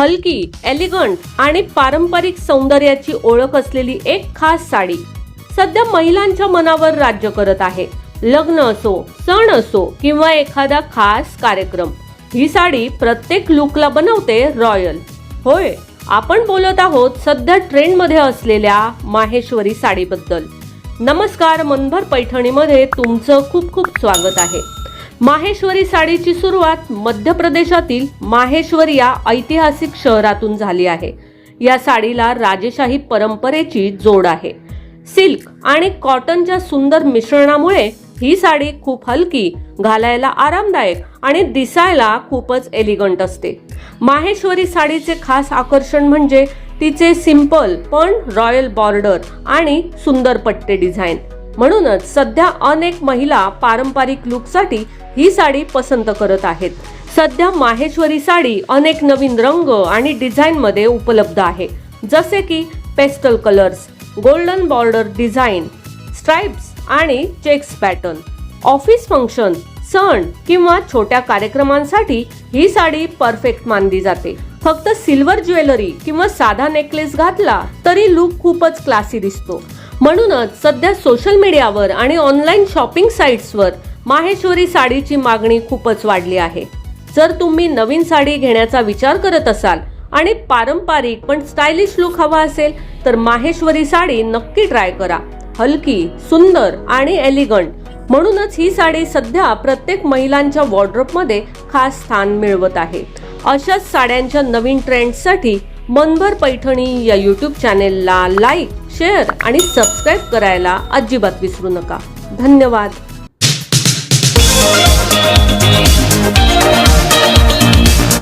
हलकी, एलिगंट आणि पारंपरिक सौंदर्याची ओळख असलेली एक खास साडी सध्या महिलांच्या मनावर राज्य करत आहे। लग्न असो, सण असो किंवा एखादा खास कार्यक्रम, ही साडी प्रत्येक लुकला बनवते रॉयल। होय, आपण बोलत आहोत सध्या ट्रेंड मध्ये असलेल्या माहेश्वरी साडीबद्दल। नमस्कार, मनभर पैठणीमध्ये तुमचं खूप खूप स्वागत आहे। माहेश्वरी साडीची सुरुवात मध्य प्रदेशातील माहेश्वर या ऐतिहासिक शहरातून झाली आहे। या साडीला राजेशाही परंपरेची जोड आहे। सिल्क आणि कॉटनच्या सुंदर मिश्रणामुळे ही साडी खूप हलकी, घालायला आरामदायक आणि दिसायला खूपच एलिगंट असते। माहेश्वरी साडीचे खास आकर्षण म्हणजे तिचे सिंपल पण रॉयल बॉर्डर आणि सुंदर पट्टे डिझाइन। म्हणूनच सध्या अनेक महिला पारंपरिक लुकसाठी ही साडी पसंत करत आहेत। सध्या माहेश्वरी साडी अनेक नवीन रंग आणि डिझाइन मध्ये उपलब्ध आहे, जसे की pastel colours, golden border design, stripes आणि चेक्स पॅटर्न। ऑफिस फंक्शन, सण किंवा छोट्या कार्यक्रमांसाठी ही साडी परफेक्ट मानली जाते। फक्त सिल्वर ज्वेलरी किंवा साधा नेकलेस घातला तरी लुक खूपच क्लासी दिसतो। म्हणूनच सध्या सोशल मीडियावर आणि ऑनलाईन शॉपिंग साइट्सवर माहेश्वरी साडीची मागणी खूपच वाढली आहे। जर तुम्ही नवीन साडी घेण्याचा विचार करत असाल आणि पारंपरिक पण स्टायलिश लुक हवा असेल तर माहेश्वरी साडी नक्की ट्राय करा। हलकी, सुंदर आणि एलिगंट, म्हणूनच ही साडी सध्या प्रत्येक महिलांच्या वॉर्डरोबमध्ये खास स्थान मिळवत आहे। अशाच साड्यांच्या नवीन ट्रेंड्ससाठी मनभर पैठणी या यूट्यूब चॅनेलला लाईक, शेअर आणि सबस्क्राईब करायला अजिबात विसरू नका। धन्यवाद।